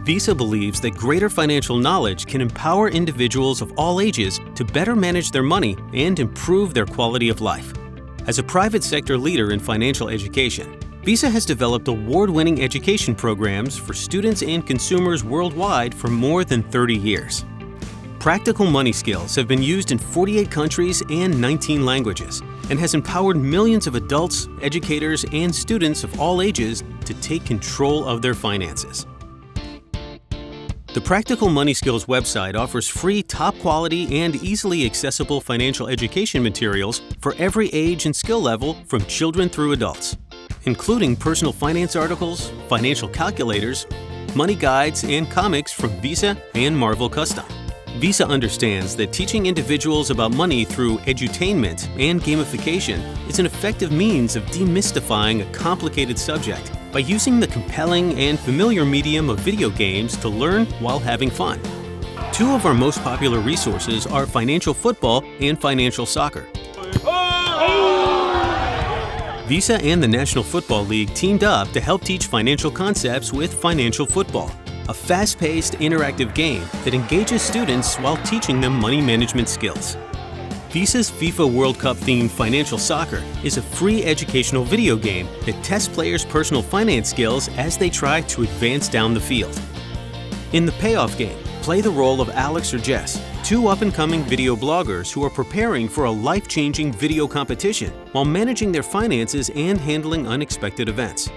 Visa believes that greater financial knowledge can empower individuals of all ages to better manage their money and improve their quality of life. As a private sector leader in financial education, Visa has developed award-winning education programs for students and consumers worldwide for more than 30 years. Practical money skills have been used in 48 countries and 19 languages and has empowered millions of adults, educators, and students of all ages to take control of their finances. The Practical Money Skills website offers free, top-quality, and easily accessible financial education materials for every age and skill level from children through adults, including personal finance articles, financial calculators, money guides, and comics from Visa and Marvel Custom. Visa understands that teaching individuals about money through edutainment and gamification is an effective means of demystifying a complicated subject by using the compelling and familiar medium of video games to learn while having fun. Two of our most popular resources are financial football and financial soccer. Visa and the National Football League teamed up to help teach financial concepts with Financial Football, a fast-paced, interactive game that engages students while teaching them money management skills. Visa's FIFA World Cup-themed Financial Soccer is a free educational video game that tests players' personal finance skills as they try to advance down the field. In the Payoff game, play the role of Alex or Jess, two up-and-coming video bloggers who are preparing for a life-changing video competition while managing their finances and handling unexpected events.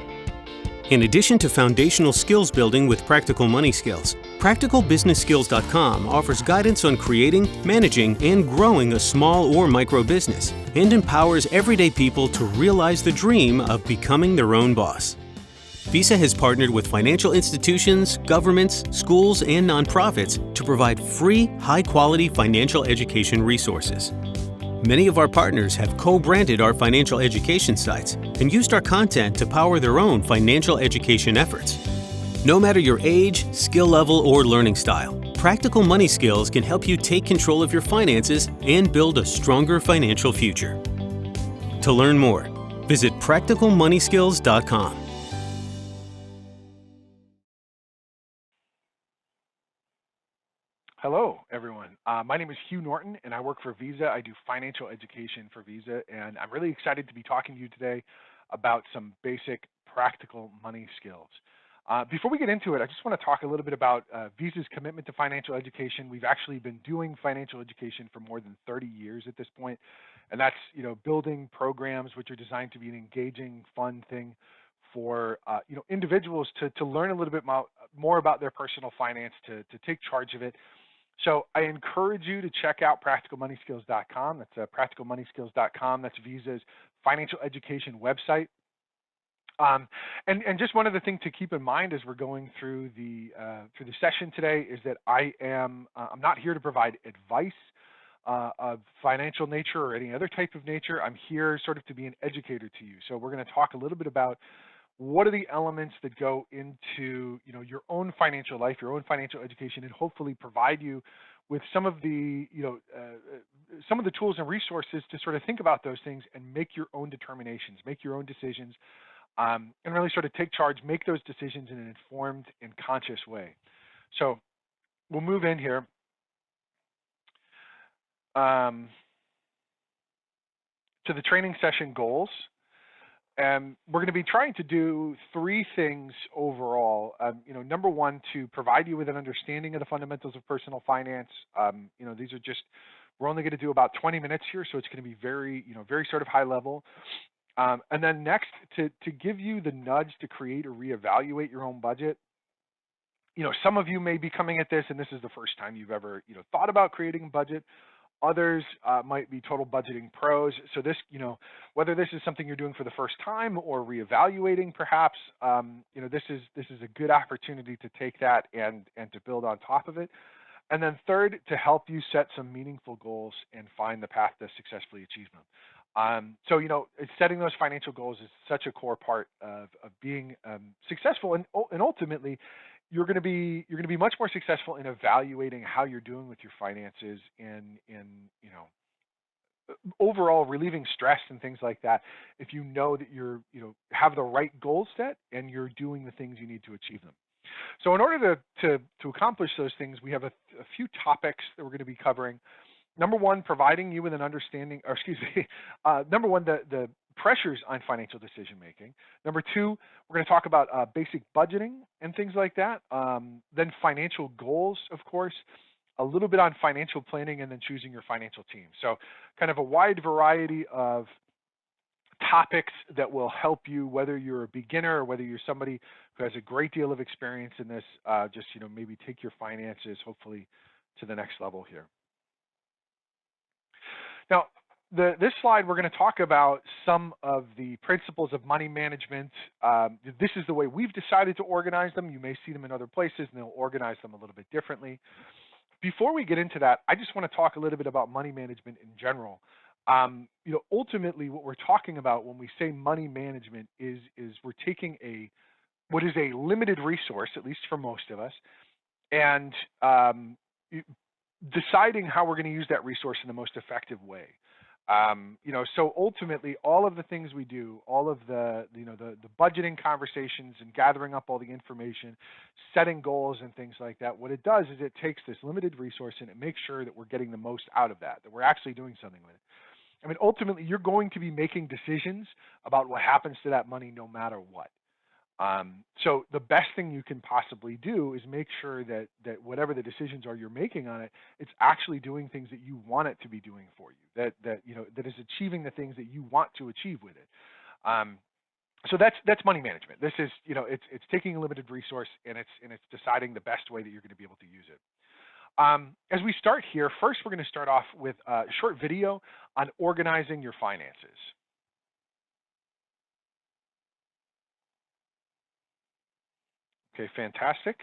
In addition to foundational skills building with Practical Money Skills, PracticalBusinessSkills.com offers guidance on creating, managing, and growing a small or micro business, and empowers everyday people to realize the dream of becoming their own boss. Visa has partnered with financial institutions, governments, schools, and nonprofits to provide free, high-quality financial education resources. Many of our partners have co-branded our financial education sites and used our content to power their own financial education efforts. No matter your age, skill level, or learning style, Practical Money Skills can help you take control of your finances and build a stronger financial future. To learn more, visit PracticalMoneySkills.com. Hello, everyone. My name is Hugh Norton, and I work for Visa. I do financial education for Visa, and I'm really excited to be talking to you today about some basic practical money skills. Before we get into it, I just want to talk a little bit about Visa's commitment to financial education. We've actually been doing financial education for more than 30 years at this point, and that's building programs which are designed to be an engaging, fun thing for individuals to learn a little bit more about their personal finance, to take charge of it. So I encourage you to check out PracticalMoneySkills.com. That's PracticalMoneySkills.com. That's Visa's financial education website. And just one other thing to keep in mind as we're going through the session today is that I'm not here to provide advice of financial nature or any other type of nature. I'm here sort of to be an educator to you. So we're going to talk a little bit about what are the elements that go into your own financial life, your own financial education, and hopefully provide you with some of the tools and resources to sort of think about those things and make your own determinations, make your own decisions, and really sort of take charge, make those decisions in an informed and conscious way. So we'll move in here. To the training session goals. And we're going to be trying to do three things overall. Number one, to provide you with an understanding of the fundamentals of personal finance. These are we're only going to do about 20 minutes here, so it's going to be very sort of high level. And then next, to give you the nudge to create or reevaluate your own budget. Some of you may be coming at this, and this is the first time you've ever thought about creating a budget. Others might be total budgeting pros. So this, whether this is something you're doing for the first time or reevaluating, perhaps, this is a good opportunity to take that and to build on top of it. And then third, to help you set some meaningful goals and find the path to successfully achieve them. So setting those financial goals is such a core part of being successful, and ultimately, you're going to be much more successful in evaluating how you're doing with your finances in overall relieving stress and things like that if you know that you're, have the right goal set and you're doing the things you need to achieve them. So in order to accomplish those things, we have a few topics that we're going to be covering. Number one, providing you with an understanding, or excuse me, number one, the pressures on financial decision making. Number two, we're going to talk about basic budgeting and things like that. Then financial goals, of course, a little bit on financial planning, and then choosing your financial team. So kind of a wide variety of topics that will help you, whether you're a beginner or whether you're somebody who has a great deal of experience in this, just, maybe take your finances hopefully to the next level here. Now, this slide, we're going to talk about some of the principles of money management. This is the way we've decided to organize them. You may see them in other places, and they'll organize them a little bit differently. Before we get into that, I just want to talk a little bit about money management in general. Ultimately, what we're talking about when we say money management is we're taking what is a limited resource, at least for most of us, and deciding how we're going to use that resource in the most effective way. So ultimately, all of the things we do, all of the budgeting conversations and gathering up all the information, setting goals and things like that, what it does is it takes this limited resource and it makes sure that we're getting the most out of that we're actually doing something with it. I mean, ultimately, you're going to be making decisions about what happens to that money no matter what. So the best thing you can possibly do is make sure that whatever the decisions are you're making on it, it's actually doing things that you want it to be doing for you, that is achieving the things that you want to achieve with it. So that's money management. This is, it's taking a limited resource and it's deciding the best way that you're going to be able to use it. As we start here, first we're going to start off with a short video on organizing your finances. Okay, fantastic.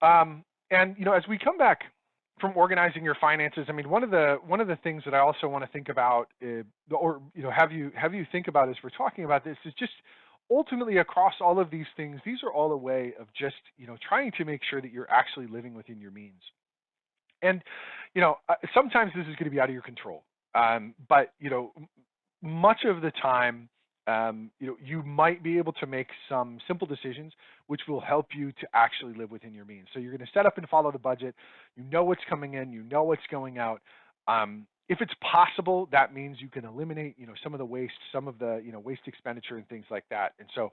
And as we come back from organizing your finances, I mean, one of the things that I also want to think about, have you think about as we're talking about this, is just ultimately across all of these things, these are all a way of just trying to make sure that you're actually living within your means. And sometimes this is going to be out of your control, but much of the time, you might be able to make some simple decisions which will help you to actually live within your means. So you're going to set up and follow the budget. You know what's coming in. You know what's going out. If it's possible, that means you can eliminate, some of the waste, some of the, waste expenditure and things like that. And so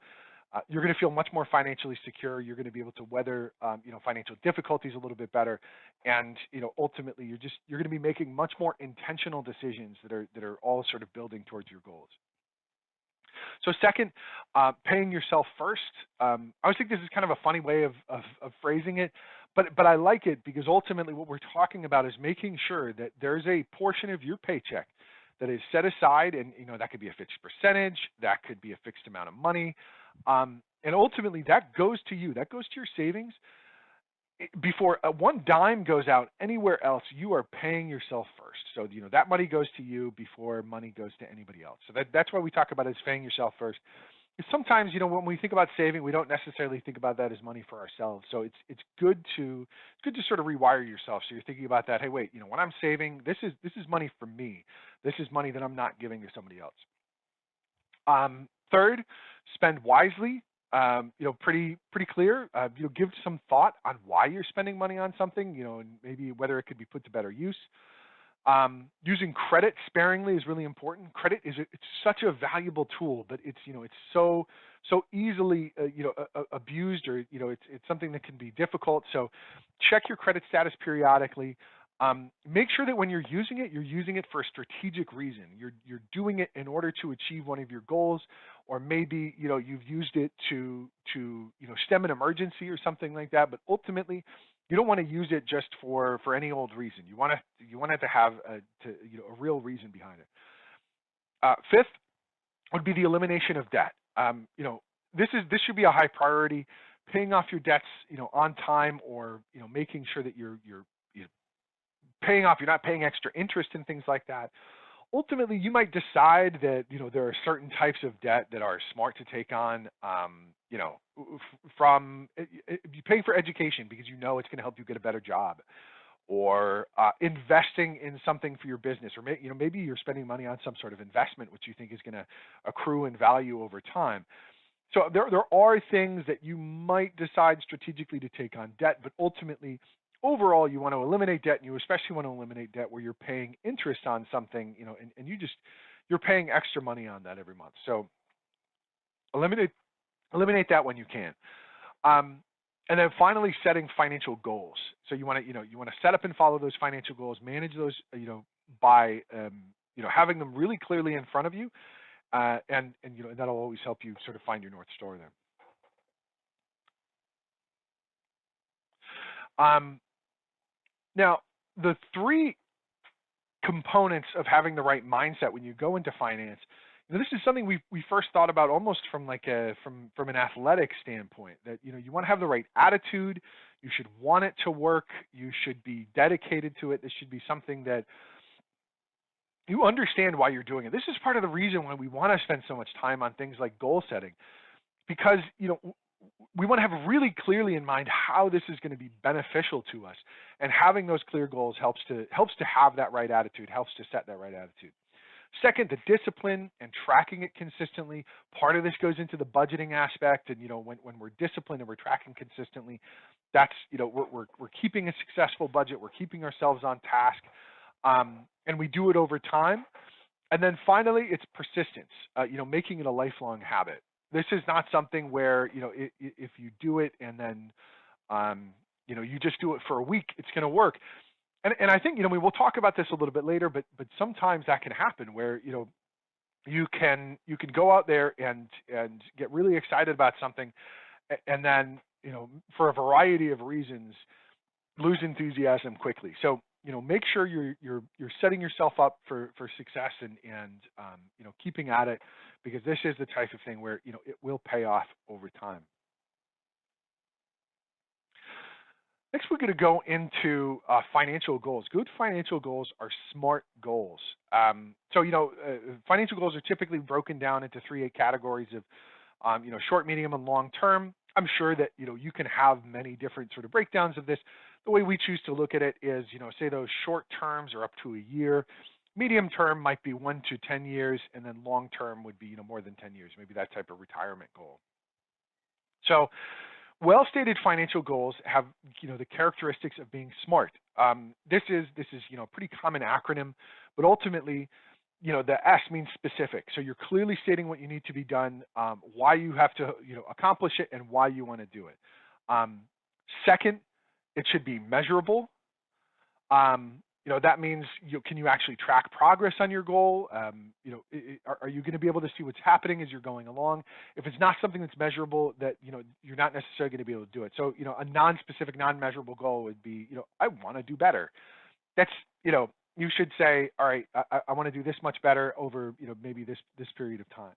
you're going to feel much more financially secure. You're going to be able to weather, financial difficulties a little bit better. And, ultimately, you're going to be making much more intentional decisions that are all sort of building towards your goals. So second, paying yourself first. I always think this is kind of a funny way of phrasing it, but I like it because ultimately what we're talking about is making sure that there's a portion of your paycheck that is set aside, and that could be a fixed percentage, that could be a fixed amount of money, and ultimately that goes to you, that goes to your savings. Before one dime goes out anywhere else, you are paying yourself first. So that money goes to you before money goes to anybody else. So that's why we talk about it as paying yourself first. Sometimes when we think about saving, we don't necessarily think about that as money for ourselves. So it's good to sort of rewire yourself. So you're thinking about that. Hey, wait, when I'm saving, this is money for me. This is money that I'm not giving to somebody else. Third, spend wisely. Pretty clear. Give some thought on why you're spending money on something, and maybe whether it could be put to better use. Using credit sparingly is really important. Credit it's such a valuable tool, but it's so easily abused, or it's something that can be difficult. So check your credit status periodically. Make sure that when you're using it for a strategic reason. You're doing it in order to achieve one of your goals, or maybe you've used it to stem an emergency or something like that. But ultimately, you don't want to use it just for any old reason. You want it to have a real reason behind it. Fifth would be the elimination of debt. This should be a high priority. Paying off your debts on time, or making sure that you're paying off, you're not paying extra interest and things like that. Ultimately, you might decide that there are certain types of debt that are smart to take on. From you paying for education because it's going to help you get a better job, or investing in something for your business, or maybe you're spending money on some sort of investment which you think is going to accrue in value over time. So there are things that you might decide strategically to take on debt, but ultimately, overall, you want to eliminate debt, and you especially want to eliminate debt where you're paying interest on something, and you're paying extra money on that every month. So eliminate that when you can. And then finally, setting financial goals. So you want to set up and follow those financial goals, manage those, by having them really clearly in front of you, and that'll always help you sort of find your North Star there. Now, the three components of having the right mindset when you go into finance, this is something we first thought about almost from from an athletic standpoint, that you want to have the right attitude, you should want it to work, you should be dedicated to it. This should be something that you understand why you're doing it. This is part of the reason why we want to spend so much time on things like goal setting, because we want to have really clearly in mind how this is going to be beneficial to us, and having those clear goals helps to have that right attitude, helps to set that right attitude. Second, the discipline and tracking it consistently. Part of this goes into the budgeting aspect, and when we're disciplined and we're tracking consistently, that's we're keeping a successful budget, we're keeping ourselves on task, and we do it over time. And then finally, it's persistence. Making it a lifelong habit. This is not something where if you do it and then you just do it for a week, it's going to work. And I think we'll talk about this a little bit later, but sometimes that can happen where you can go out there and get really excited about something, and then for a variety of reasons lose enthusiasm quickly. So make sure you're setting yourself up for success and keeping at it, because this is the type of thing where it will pay off over time. Next, we're going to go into financial goals. Good financial goals are SMART goals. Financial goals are typically broken down into 3 categories of, short, medium, and long term. I'm sure that you can have many different sort of breakdowns of this. The way we choose to look at it is, say those short terms are up to a year. Medium term might be 1 to 10 years, and then long term would be more than 10 years, maybe that type of retirement goal. So well-stated financial goals have the characteristics of being SMART. This is a pretty common acronym, but ultimately the S means specific. So you're clearly stating what you need to be done, why you have to accomplish it, and why you want to do it. Second, it should be measurable. That means can you actually track progress on your goal? Are you going to be able to see what's happening as you're going along? If it's not something that's measurable, that you're not necessarily going to be able to do it. So a non-specific, non-measurable goal would be I want to do better. That's you should say, all right, I want to do this much better over maybe this period of time.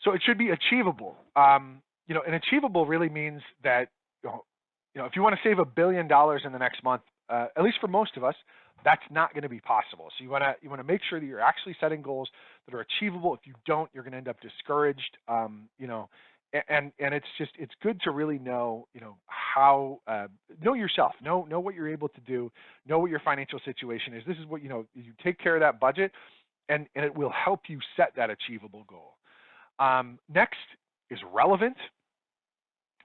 So it should be achievable. And achievable really means that if you want to save $1 billion in the next month, at least for most of us, that's not going to be possible. So you want to make sure that you're actually setting goals that are achievable. If you don't, you're going to end up discouraged. And it's good to really know how know yourself, know what you're able to do, know what your financial situation is. This is what you take care of that budget, and it will help you set that achievable goal. Next is relevant.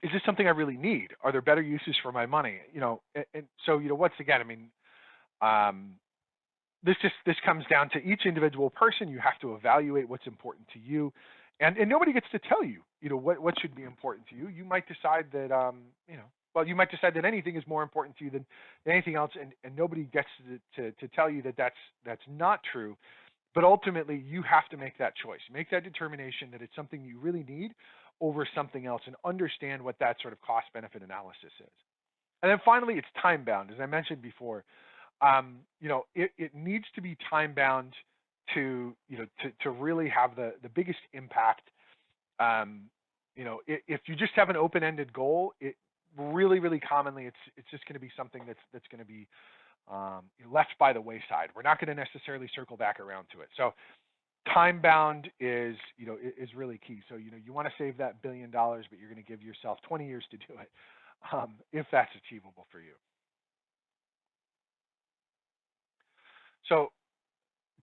Is this something I really need? Are there better uses for my money? And so once again, this comes down to each individual person. You have to evaluate what's important to you, and nobody gets to tell you what should be important to you. You might decide that you might decide that anything is more important to you than anything else, and nobody gets to tell you that that's not true. But ultimately, you have to make that choice, make that determination that it's something you really need over something else, and understand what that sort of cost-benefit analysis is. And then finally, it's time-bound. As I mentioned before, it needs to be time-bound to really have the biggest impact. If you just have an open-ended goal, it really commonly it's just going to be something that's going to be left by the wayside. We're not going to necessarily circle back around to it. So time bound is really key. So you want to save that $1 billion, but you're going to give yourself 20 years to do it, if that's achievable for you. So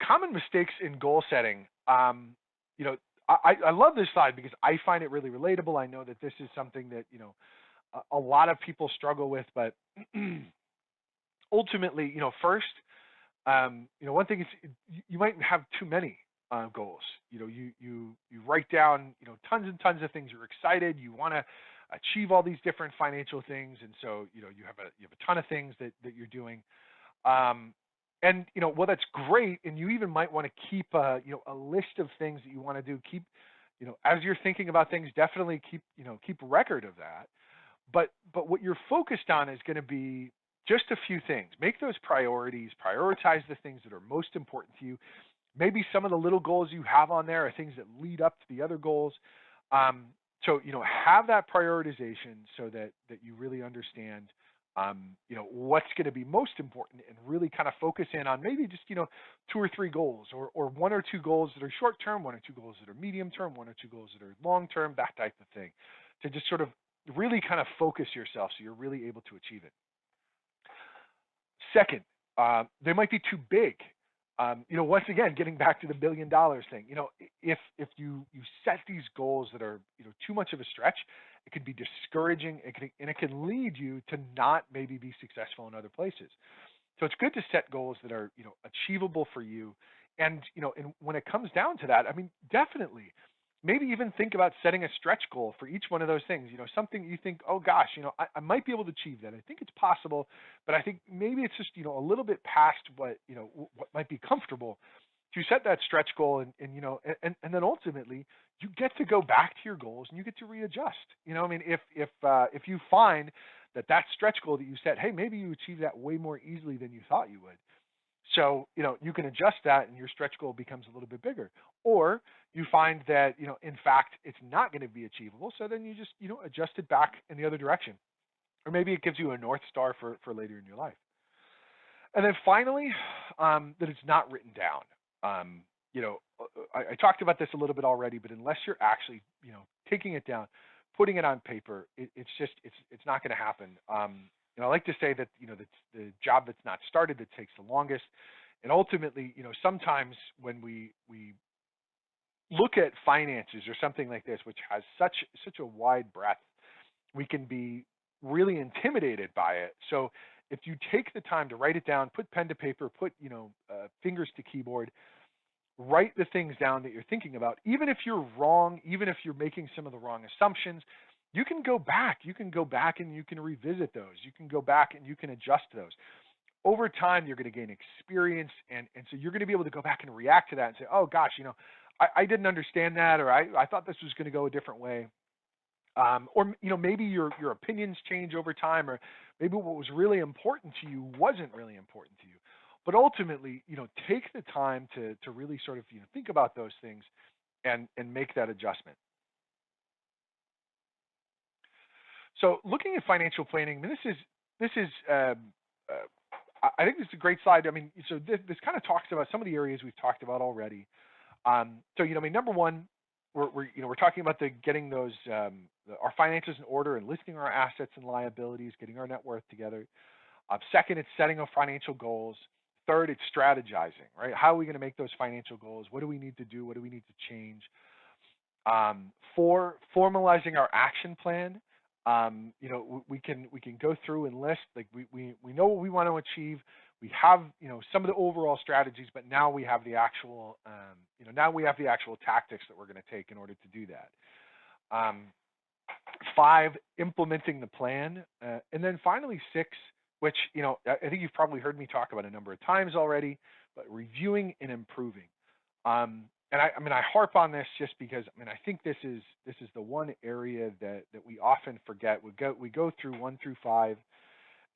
common mistakes in goal setting. You know, I love this slide because I find it really relatable. I know that this is something that, a lot of people struggle with, but ultimately, first, one thing is you might have too many goals. You write down, tons and tons of things. You're excited. You want to achieve all these different financial things, and so you have a ton of things that you're doing. Um, and well, that's great, and you even might want to keep a list of things that you want to do. Keep, as you're thinking about things, definitely keep record of that. But what you're focused on is going to be just a few things. Make those priorities. Prioritize the things that are most important to you. Maybe some of the little goals you have on there are things that lead up to the other goals. Um, so have that prioritization so that you really understand what's going to be most important, and really kind of focus in on maybe just two or three goals, or one or two goals that are short term, one or two goals that are medium term, one or two goals that are long term, that type of thing, to just sort of really kind of focus yourself so you're really able to achieve it. Second, they might be too big. Once again, getting back to the $1 billion thing, if you set these goals that are too much of a stretch, it could be discouraging. It can lead you to not maybe be successful in other places. So it's good to set goals that are achievable for you. And when it comes down to that, I mean, definitely, maybe even think about setting a stretch goal for each one of those things. Something you think, oh gosh, I might be able to achieve that. I think it's possible, but I think maybe it's just a little bit past what what might be comfortable. To set that stretch goal, and then ultimately you get to go back to your goals and you get to readjust. I mean, if you find that stretch goal that you set, hey, maybe you achieve that way more easily than you thought you would. So, you can adjust that and your stretch goal becomes a little bit bigger. Or you find that, in fact, it's not going to be achievable. So then you just, adjust it back in the other direction. Or maybe it gives you a North Star for later in your life. And then finally, that it's not written down. I talked about this a little bit already, but unless you're actually, taking it down, putting it on paper, it's not going to happen. I like to say that the job that's not started that takes the longest. And ultimately, sometimes when we look at finances or something like this, which has such a wide breadth, we can be really intimidated by it. So if you take the time to write it down, put pen to paper, put fingers to keyboard, write the things down that you're thinking about, even if you're wrong, even if you're making some of the wrong assumptions, you can go back. You can go back and you can revisit those. You can go back and you can adjust those. Over time, you're going to gain experience, and so you're going to be able to go back and react to that and say, oh gosh, I didn't understand that, or I thought this was going to go a different way. Or maybe your opinions change over time, or maybe what was really important to you wasn't really important to you. But ultimately, take the time to really sort of think about those things and make that adjustment. So looking at financial planning, this is I think this is a great slide. I mean, so this kind of talks about some of the areas we've talked about already. So I mean, number one, we're talking about getting those our finances in order and listing our assets and liabilities, getting our net worth together. Second, it's setting our financial goals. Third, it's strategizing, right? How are we going to make those financial goals? What do we need to do? What do we need to change? Four, formalizing our action plan. We can go through and list, like we know what we want to achieve. We have some of the overall strategies, but now we have the actual now we have the actual tactics that we're going to take in order to do that. Five, implementing the plan, and then finally six, which I think you've probably heard me talk about a number of times already, but reviewing and improving. And I mean, I harp on this just because I think this is the one area that we often forget. We go through 1 through 5,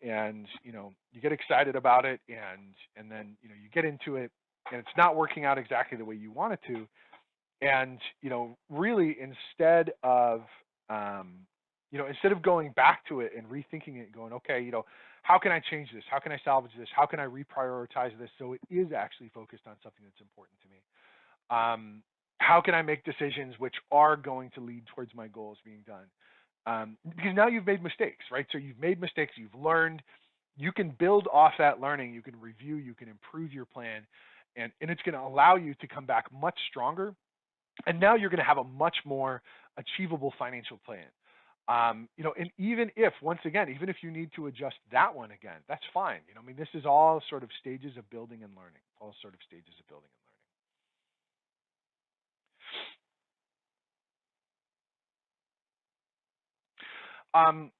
and you get excited about it, and then you get into it, and it's not working out exactly the way you want it to. And really, instead of going back to it and rethinking it, going, okay, how can I change this? How can I salvage this? How can I reprioritize this so it is actually focused on something that's important to me? How can I make decisions which are going to lead towards my goals being done? Because now you've made mistakes, right? So you've made mistakes, you've learned, you can build off that learning, you can review, you can improve your plan, and it's going to allow you to come back much stronger. And now you're going to have a much more achievable financial plan. And even if, once again, even if you need to adjust that one again, that's fine. I mean, this is all sort of stages of building and learning, all sort of stages of building and learning.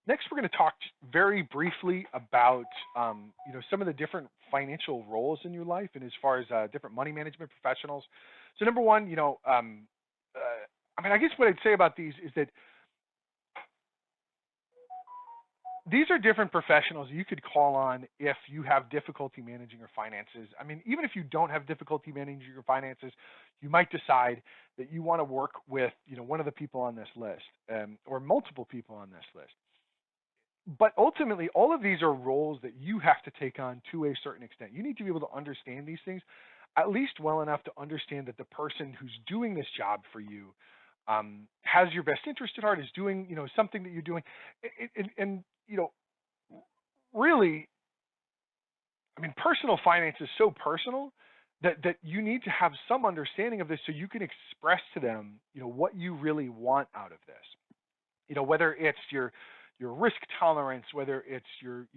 Next, we're going to talk very briefly about some of the different financial roles in your life, and as far as different money management professionals. So number one, I guess what I'd say about these is that these are different professionals you could call on if you have difficulty managing your finances. I mean, even if you don't have difficulty managing your finances, you might decide that you want to work with one of the people on this list, or multiple people on this list. But ultimately, all of these are roles that you have to take on to a certain extent. You need to be able to understand these things at least well enough to understand that the person who's doing this job for you has your best interest at heart, is doing something that you're doing, and really, I mean, personal finance is so personal that you need to have some understanding of this so you can express to them what you really want out of this. Whether it's your risk tolerance, whether it's your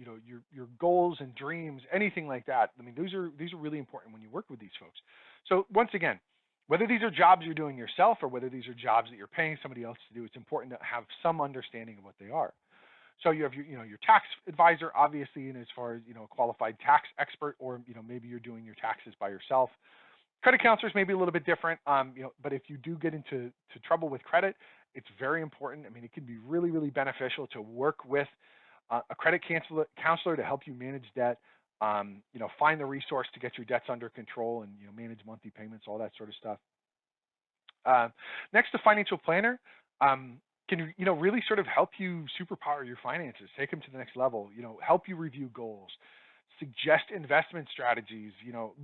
goals and dreams, anything like that. I mean, these are really important when you work with these folks. So once again, whether these are jobs you're doing yourself or whether these are jobs that you're paying somebody else to do, it's important to have some understanding of what they are. So you have your tax advisor, obviously, and as far as a qualified tax expert, or maybe you're doing your taxes by yourself. Credit counselors may be a little bit different, but if you do get into trouble with credit, it's very important. I mean, it can be really, really beneficial to work with a credit counselor to help you manage debt. Find the resource to get your debts under control and manage monthly payments, all that sort of stuff. Next, the financial planner can really sort of help you superpower your finances, take them to the next level. Help you review goals, suggest investment strategies.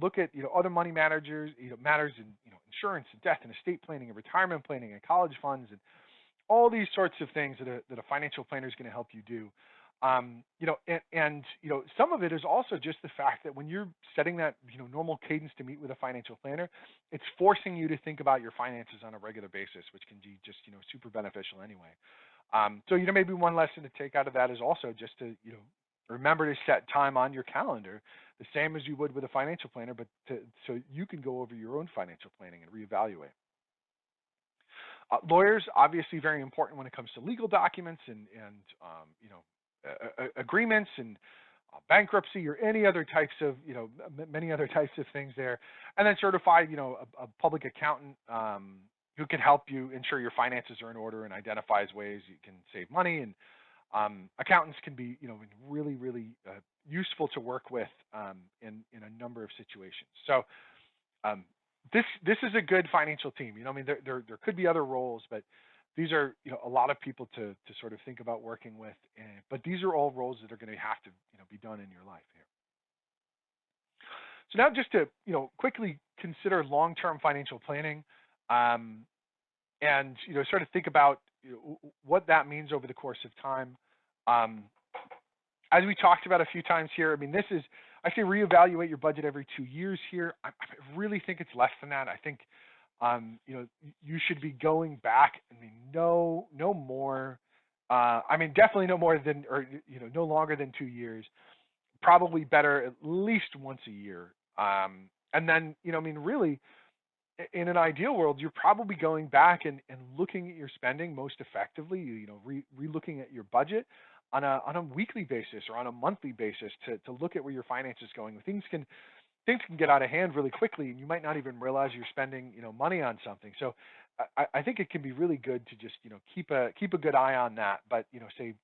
Look at other money matters in insurance and death and estate planning and retirement planning and college funds and all these sorts of things that a financial planner is going to help you do. And some of it is also just the fact that when you're setting that normal cadence to meet with a financial planner, it's forcing you to think about your finances on a regular basis, which can be just super beneficial anyway. So maybe one lesson to take out of that is also just to remember to set time on your calendar, the same as you would with a financial planner, but so you can go over your own financial planning and reevaluate. Lawyers, obviously very important when it comes to legal documents and agreements and bankruptcy or any other types of many other types of things there. And then certified a public accountant who can help you ensure your finances are in order and identifies ways you can save money. And accountants can be really, really useful to work with in a number of situations. So this is a good financial team. I mean, there could be other roles, but these are a lot of people to sort of think about working with. But these are all roles that are going to have to be done in your life here. So now, just to quickly consider long-term financial planning, and sort of think about what that means over the course of time. As we talked about a few times here, I mean, this is, I say reevaluate your budget every 2 years here. I really think it's less than that. I think, you should be going back. I mean, no more. I mean, definitely no more than, or no longer than 2 years. Probably better at least once a year. And then, I mean, really, in an ideal world, you're probably going back and looking at your spending most effectively. Re-looking at your budget on a weekly basis or on a monthly basis to look at where your finances is going. Things can get out of hand really quickly, and you might not even realize you're spending money on something. So I think it can be really good to just keep a good eye on that. But say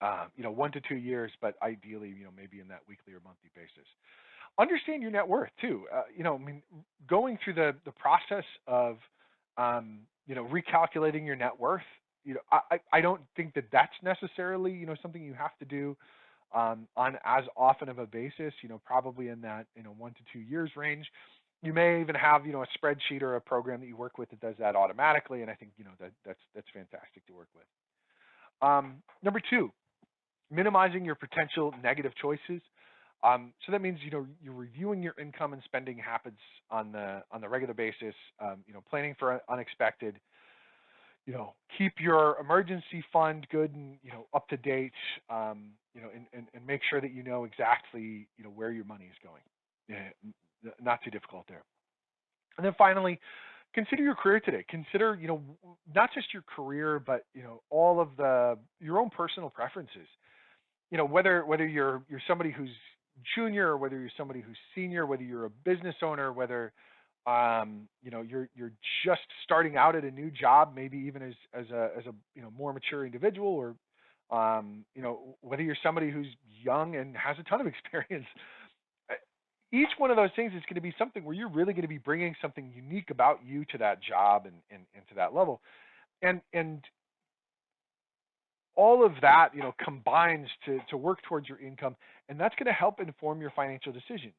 1 to 2 years, but ideally maybe in that weekly or monthly basis. Understand your net worth too. I mean, going through the process of recalculating your net worth. I don't think that that's necessarily something you have to do on as often of a basis. Probably in that 1 to 2 years range. You may even have a spreadsheet or a program that you work with that does that automatically, and I think that's fantastic to work with. Number 2, minimizing your potential negative choices. So that means, you're reviewing your income and spending habits on the regular basis. Planning for unexpected. Keep your emergency fund good and up to date. And make sure that you know exactly where your money is going. Not too difficult there. And then finally, consider your career today. Consider, not just your career, but all of your own personal preferences. Whether you're somebody who's junior or whether you're somebody who's senior, whether you're a business owner, whether you're just starting out at a new job, maybe even as a more mature individual, or whether you're somebody who's young and has a ton of experience. uh, Each one of those things is going to be something where you're really going to be bringing something unique about you to that job and to that level, and all of that combines to work towards your income, and that's going to help inform your financial decisions.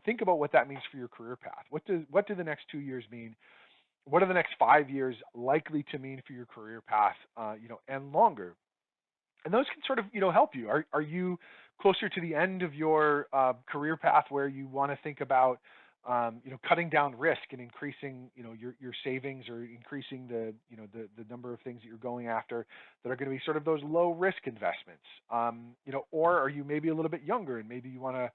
Think about what that means for your career path. What do the next 2 years mean? What are the next 5 years likely to mean for your career path, and longer? And those can sort of help you. Are you closer to the end of your career path where you want to think about cutting down risk and increasing your savings, or increasing the number of things that you're going after that are going to be sort of those low risk investments? Or are you maybe a little bit younger and maybe you want to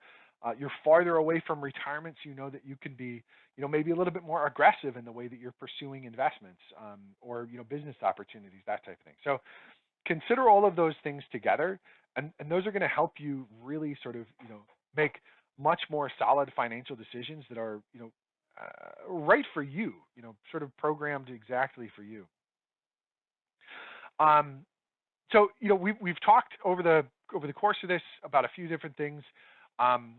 you're farther away from retirement, so that you can be maybe a little bit more aggressive in the way that you're pursuing investments, or business opportunities, that type of thing. So consider all of those things together, and those are going to help you really sort of make much more solid financial decisions that are right for you, sort of programmed exactly for you. um, so we've talked over the course of this about a few different things. um,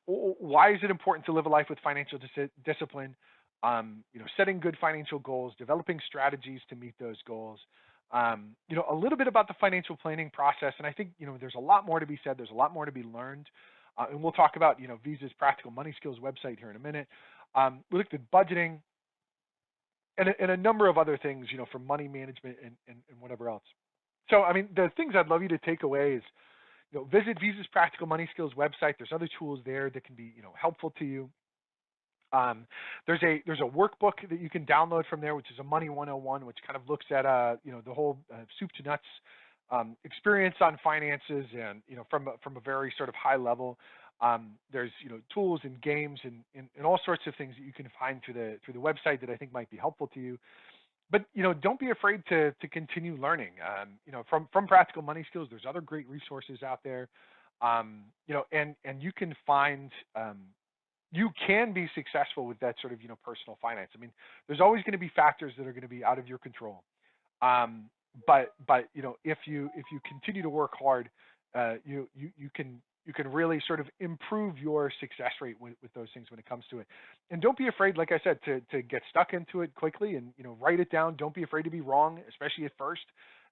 why is it important to live a life with financial discipline? Setting good financial goals, developing strategies to meet those goals. A little bit about the financial planning process, and I think there's a lot more to be said. There's a lot more to be learned, and we'll talk about Visa's Practical Money Skills website here in a minute. We looked at budgeting and a number of other things, for money management and whatever else. So, the things I'd love you to take away is, visit Visa's Practical Money Skills website. There's other tools there that can be, helpful to you. There's a workbook that you can download from there, which is a Money 101, which kind of looks at the whole soup to nuts experience on finances, and from a very sort of high level. There's tools and games and all sorts of things that you can find through the website that I think might be helpful to you. But don't be afraid to continue learning. From Practical Money Skills, there's other great resources out there. And you can find you can be successful with that sort of personal finance. There's always going to be factors that are going to be out of your control. But if you continue to work hard, you can really sort of improve your success rate with those things when it comes to it. And don't be afraid, like I said, to get stuck into it quickly, and write it down. Don't be afraid to be wrong, especially at first,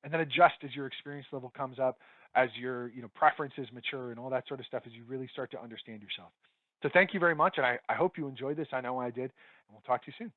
and then adjust as your experience level comes up, as your preferences mature and all that sort of stuff, as you really start to understand yourself. So thank you very much, and I hope you enjoyed this. I know I did, and we'll talk to you soon.